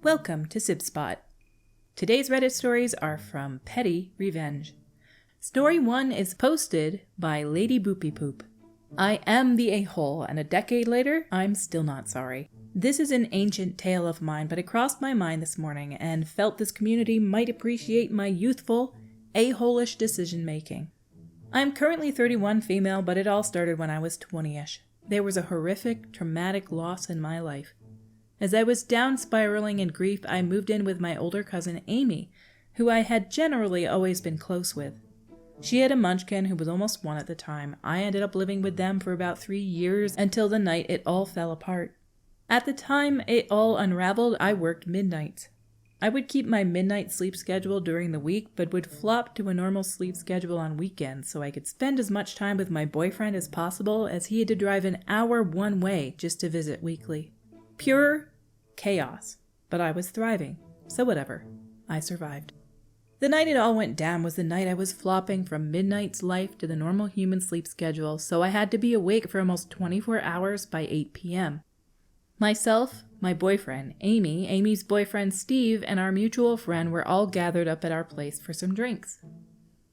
Welcome to Sib Spot. Today's Reddit stories are from PettyRevenge. Story 1 is posted by Lady Boopy Poop. I am the a-hole, and a decade later, I'm still not sorry. This is an ancient tale of mine, but it crossed my mind this morning and felt this community might appreciate my youthful, a-hole-ish decision-making. I'm currently 31 female, but it all started when I was 20-ish. There was a horrific, traumatic loss in my life. As I was down spiraling in grief, I moved in with my older cousin Amy, who I had generally always been close with. She had a munchkin who was almost 1 at the time. I ended up living with them for about 3 years until the night it all fell apart. At the time it all unraveled, I worked midnights. I would keep my midnight sleep schedule during the week, but would flop to a normal sleep schedule on weekends so I could spend as much time with my boyfriend as possible, as he had to drive an hour one way just to visit weekly. Pure chaos, but I was thriving, so whatever. I survived. The night it all went down was the night I was flopping from midnight's life to the normal human sleep schedule, so I had to be awake for almost 24 hours by 8 p.m. Myself, my boyfriend, Amy, Amy's boyfriend Steve, and our mutual friend were all gathered up at our place for some drinks.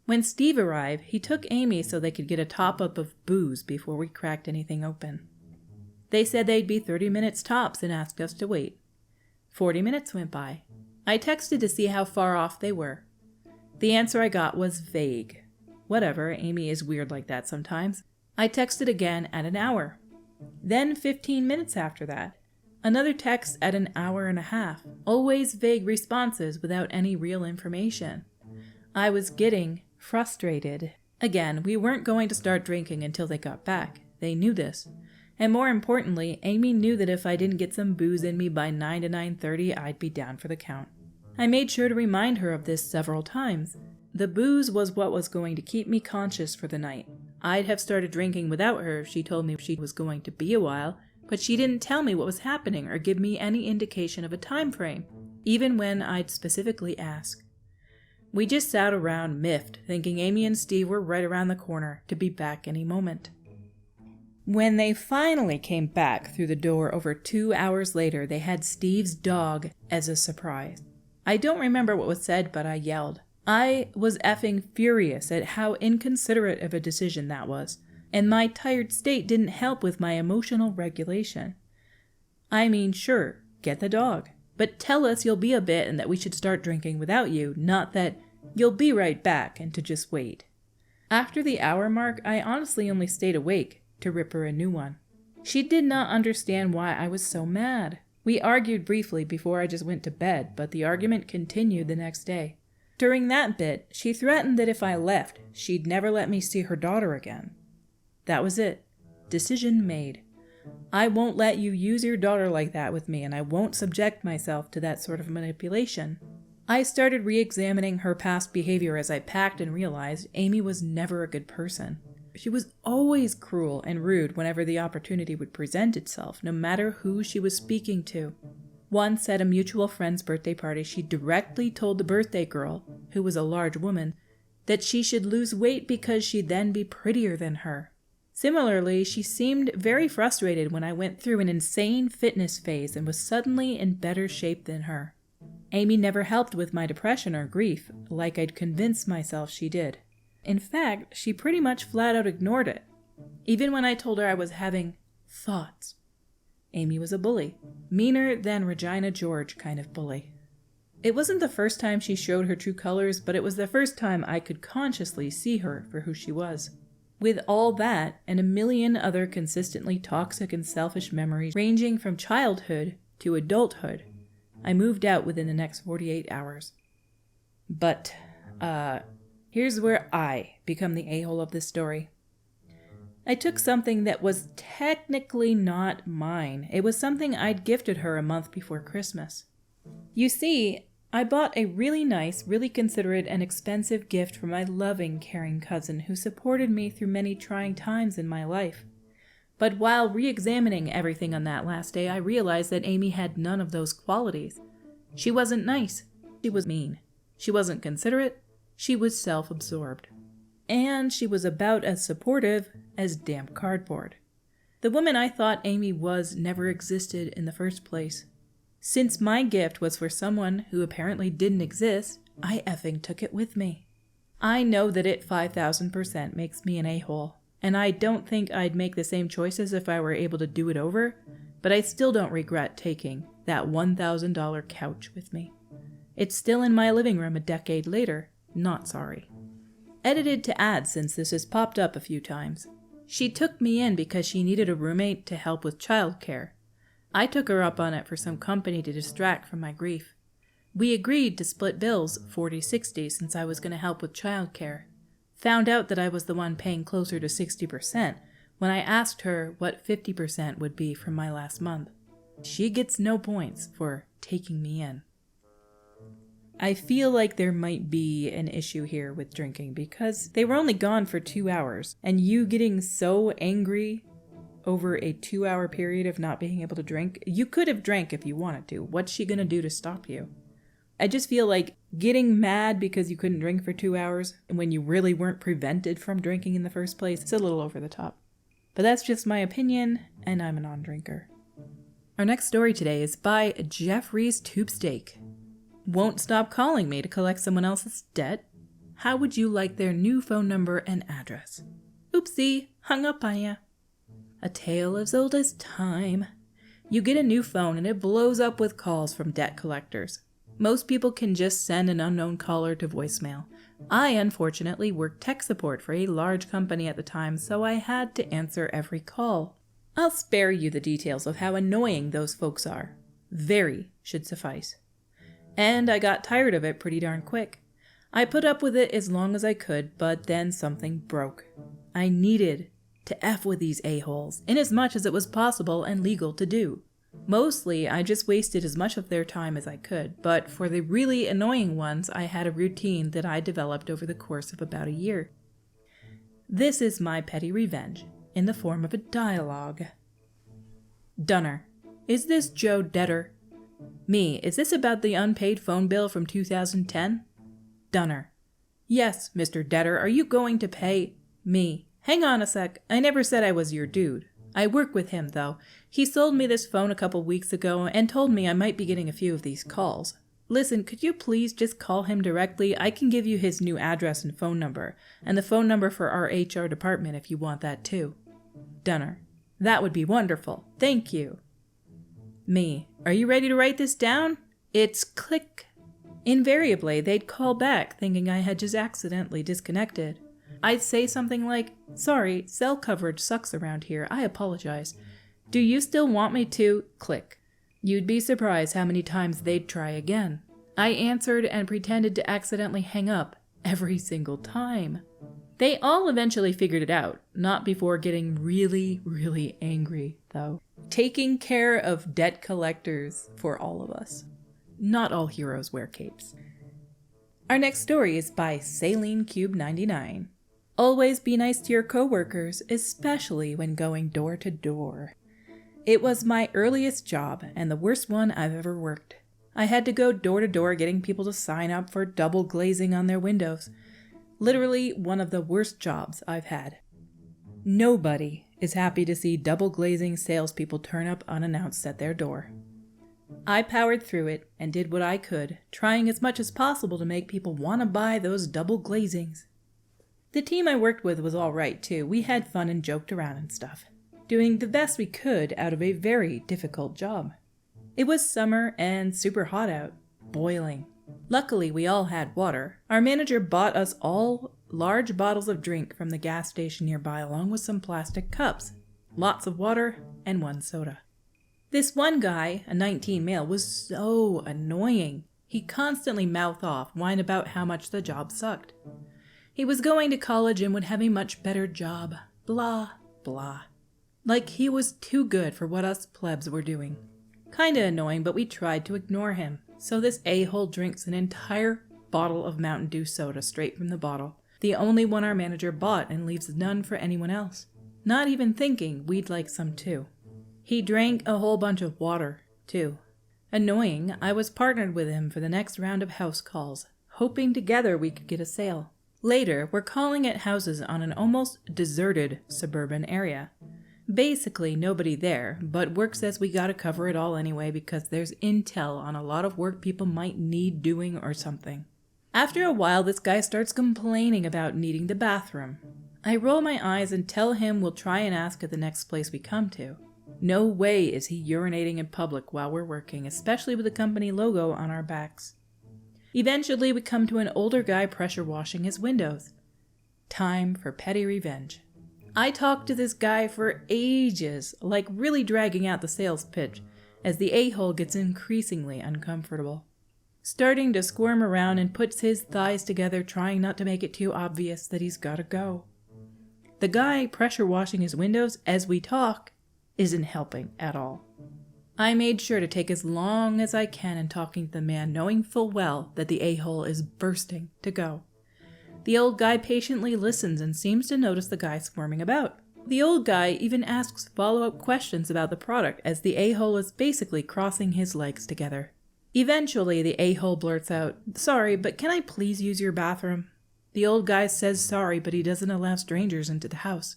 When Steve arrived, he took Amy so they could get a top-up of booze before we cracked anything open. They said they'd be 30 minutes tops and asked us to wait. 40 minutes went by. I texted to see how far off they were. The answer I got was vague. Whatever, Amy is weird like that sometimes. I texted again at an hour. Then 15 minutes after that. Another text at an hour and a half. Always vague responses without any real information. I was getting frustrated. Again, we weren't going to start drinking until they got back. They knew this. And more importantly, Amy knew that if I didn't get some booze in me by 9 to 9:30, I'd be down for the count. I made sure to remind her of this several times. The booze was what was going to keep me conscious for the night. I'd have started drinking without her if she told me she was going to be a while, but she didn't tell me what was happening or give me any indication of a time frame, even when I'd specifically ask. We just sat around miffed, thinking Amy and Steve were right around the corner to be back any moment. When they finally came back through the door over 2 hours later, they had Steve's dog as a surprise. I don't remember what was said, but I yelled. I was effing furious at how inconsiderate of a decision that was, and my tired state didn't help with my emotional regulation. I mean, sure, get the dog, but tell us you'll be a bit and that we should start drinking without you, not that you'll be right back and to just wait. After the hour mark, I honestly only stayed awake to rip her a new one. She did not understand why I was so mad. We argued briefly before I just went to bed, but the argument continued the next day. During that bit, she threatened that if I left, she'd never let me see her daughter again. That was it. Decision made. I won't let you use your daughter like that with me, and I won't subject myself to that sort of manipulation. I started re-examining her past behavior as I packed and realized Amy was never a good person. She was always cruel and rude whenever the opportunity would present itself, no matter who she was speaking to. Once at a mutual friend's birthday party, she directly told the birthday girl, who was a large woman, that she should lose weight because she'd then be prettier than her. Similarly, she seemed very frustrated when I went through an insane fitness phase and was suddenly in better shape than her. Amy never helped with my depression or grief, like I'd convinced myself she did. In fact, she pretty much flat out ignored it, even when I told her I was having thoughts. Amy was a bully, meaner than Regina George kind of bully. It wasn't the first time she showed her true colors, but it was the first time I could consciously see her for who she was. With all that, and a million other consistently toxic and selfish memories ranging from childhood to adulthood, I moved out within the next 48 hours. But, here's where I become the a-hole of this story. I took something that was technically not mine. It was something I'd gifted her a month before Christmas. You see, I bought a really nice, really considerate and expensive gift for my loving, caring cousin who supported me through many trying times in my life. But while re-examining everything on that last day, I realized that Amy had none of those qualities. She wasn't nice. She was mean. She wasn't considerate. She was self-absorbed. And she was about as supportive as damp cardboard. The woman I thought Amy was never existed in the first place. Since my gift was for someone who apparently didn't exist, I effing took it with me. I know that it 5,000% makes me an a-hole, and I don't think I'd make the same choices if I were able to do it over, but I still don't regret taking that $1,000 couch with me. It's still in my living room a decade later, not sorry. Edited to add since this has popped up a few times. She took me in because she needed a roommate to help with childcare. I took her up on it for some company to distract from my grief. We agreed to split bills 40-60 since I was going to help with childcare. Found out that I was the one paying closer to 60% when I asked her what 50% would be from my last month. She gets no points for taking me in. I feel like there might be an issue here with drinking because they were only gone for 2 hours, and you getting so angry over a 2-hour period of not being able to drink, you could have drank if you wanted to. What's she gonna do to stop you? I just feel like getting mad because you couldn't drink for 2 hours when you really weren't prevented from drinking in the first place is a little over the top. But that's just my opinion, and I'm a non-drinker. Our next story today is by Jeffrey's Tube Steak. Won't stop calling me to collect someone else's debt. How would you like their new phone number and address? Oopsie, hung up on ya. A tale as old as time. You get a new phone and it blows up with calls from debt collectors. Most people can just send an unknown caller to voicemail. I unfortunately worked tech support for a large company at the time, so I had to answer every call. I'll spare you the details of how annoying those folks are. Very should suffice. And I got tired of it pretty darn quick. I put up with it as long as I could, but then something broke. I needed to F with these a-holes, in as much as it was possible and legal to do. Mostly, I just wasted as much of their time as I could, but for the really annoying ones, I had a routine that I developed over the course of about a year. This is my petty revenge, in the form of a dialogue. Dunner, is this Joe Detter? Me, is this about the unpaid phone bill from 2010? Dunner, yes, Mr. Detter, are you going to pay? Me, hang on a sec, I never said I was your dude. I work with him, though. He sold me this phone a couple weeks ago and told me I might be getting a few of these calls. Listen, could you please just call him directly? I can give you his new address and phone number, and the phone number for our HR department if you want that too. Dunner, that would be wonderful. Thank you. Me, are you ready to write this down? It's click. Invariably, they'd call back thinking I had just accidentally disconnected. I'd say something like, sorry, cell coverage sucks around here, I apologize. Do you still want me to? Click. You'd be surprised how many times they'd try again. I answered and pretended to accidentally hang up every single time. They all eventually figured it out, not before getting really, really angry, though. Taking care of debt collectors for all of us. Not all heroes wear capes. Our next story is by Saline Cube 99. Always be nice to your coworkers, especially when going door to door. It was my earliest job and the worst one I've ever worked. I had to go door to door getting people to sign up for double glazing on their windows. Literally one of the worst jobs I've had. Nobody is happy to see double glazing salespeople turn up unannounced at their door. I powered through it and did what I could, trying as much as possible to make people want to buy those double glazings. The team I worked with was all right too. We had fun and joked around and stuff, doing the best we could out of a very difficult job. It was summer and super hot out, boiling. Luckily, we all had water. Our manager bought us all large bottles of drink from the gas station nearby along with some plastic cups, lots of water, and 1 soda. This one guy, a 19 male, was so annoying. He constantly mouthed off, whine about how much the job sucked. He was going to college and would have a much better job. Blah, blah. Like he was too good for what us plebs were doing. Kinda annoying, but we tried to ignore him. So this a-hole drinks an entire bottle of Mountain Dew soda straight from the bottle. The only one our manager bought, and leaves none for anyone else. Not even thinking we'd like some too. He drank a whole bunch of water, too. Annoying, I was partnered with him for the next round of house calls, hoping together we could get a sale. Later, we're calling at houses on an almost deserted suburban area. Basically nobody there, but work says we gotta cover it all anyway because there's intel on a lot of work people might need doing or something. After a while, this guy starts complaining about needing the bathroom. I roll my eyes and tell him we'll try and ask at the next place we come to. No way is he urinating in public while we're working, especially with the company logo on our backs. Eventually, we come to an older guy pressure washing his windows. Time for petty revenge. I talk to this guy for ages, like really dragging out the sales pitch, as the a-hole gets increasingly uncomfortable. Starting to squirm around and puts his thighs together, trying not to make it too obvious that he's gotta go. The guy pressure washing his windows as we talk isn't helping at all. I made sure to take as long as I can in talking to the man, knowing full well that the a-hole is bursting to go. The old guy patiently listens and seems to notice the guy squirming about. The old guy even asks follow-up questions about the product as the a-hole is basically crossing his legs together. Eventually, the a-hole blurts out, "Sorry, but can I please use your bathroom?" The old guy says sorry, but he doesn't allow strangers into the house.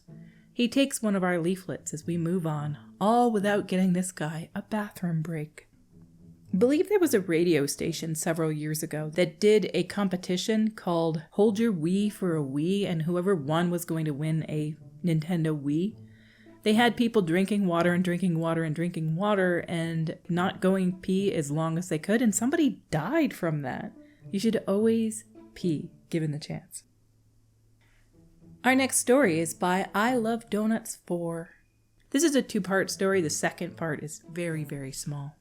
He takes one of our leaflets as we move on, all without getting this guy a bathroom break. I believe there was a radio station several years ago that did a competition called Hold Your Wii for a Wii, and whoever won was going to win a Nintendo Wii. They had people drinking water and drinking water and drinking water and not going pee as long as they could, and somebody died from that. You should always pee, given the chance. Our next story is by I Love Donuts 4. This is a 2-part story. The second part is very, very small.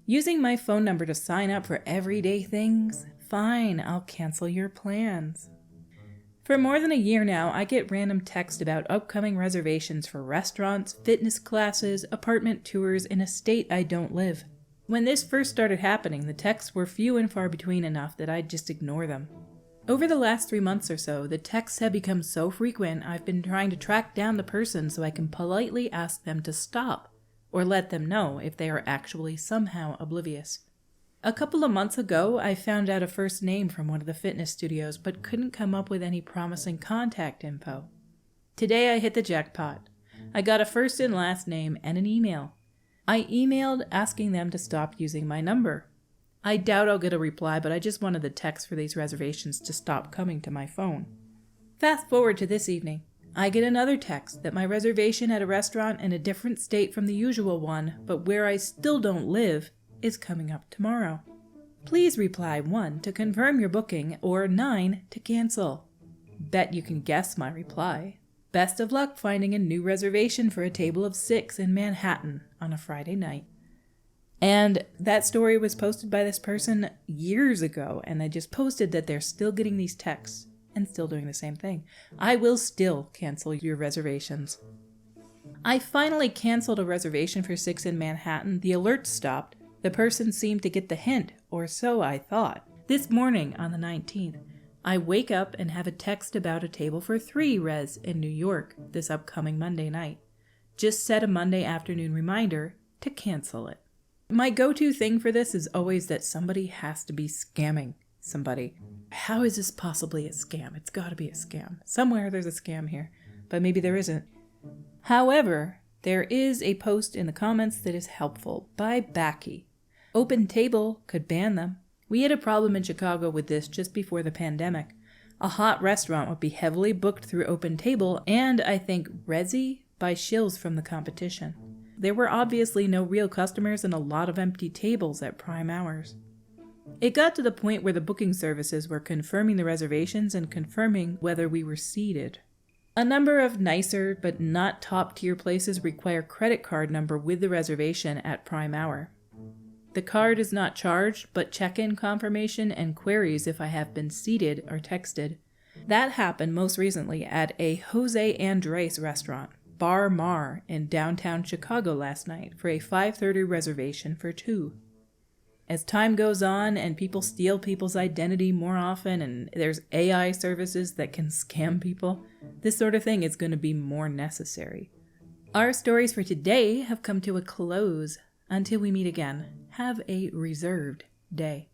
Using my phone number to sign up for everyday things? Fine, I'll cancel your plans. For more than a year now, I get random texts about upcoming reservations for restaurants, fitness classes, apartment tours in a state I don't live. When this first started happening, the texts were few and far between enough that I'd just ignore them. Over the last 3 months or so, the texts have become so frequent I've been trying to track down the person so I can politely ask them to stop, or let them know if they are actually somehow oblivious. A couple of months ago, I found out a first name from one of the fitness studios, but couldn't come up with any promising contact info. Today I hit the jackpot. I got a first and last name and an email. I emailed asking them to stop using my number. I doubt I'll get a reply, but I just wanted the text for these reservations to stop coming to my phone. Fast forward to this evening. I get another text that my reservation at a restaurant in a different state from the usual one, but where I still don't live, is coming up tomorrow. Please reply 1 to confirm your booking or 9 to cancel. Bet you can guess my reply. Best of luck finding a new reservation for a table of 6 in Manhattan on a Friday night. And that story was posted by this person years ago, and I just posted that they're still getting these texts and still doing the same thing. I will still cancel your reservations. I finally canceled a reservation for 6 in Manhattan. The alert stopped. The person seemed to get the hint, or so I thought. This morning on the 19th, I wake up and have a text about a table for 3 res in New York this upcoming Monday night. Just set a Monday afternoon reminder to cancel it. My go-to thing for this is always that somebody has to be scamming somebody. How is this possibly a scam? It's got to be a scam. Somewhere there's a scam here, but maybe there isn't. However, there is a post in the comments that is helpful by Backy. Open Table could ban them. We had a problem in Chicago with this just before the pandemic. A hot restaurant would be heavily booked through Open Table and, I think, Resi by shills from the competition. There were obviously no real customers and a lot of empty tables at prime hours. It got to the point where the booking services were confirming the reservations and confirming whether we were seated. A number of nicer but not top-tier places require credit card number with the reservation at prime hour. The card is not charged, but check-in confirmation and queries if I have been seated are texted. That happened most recently at a Jose Andres restaurant, Bar Mar, in downtown Chicago last night for a 5:30 reservation for 2. As time goes on and people steal people's identity more often and there's AI services that can scam people, this sort of thing is going to be more necessary. Our stories for today have come to a close. Until we meet again, have a reserved day.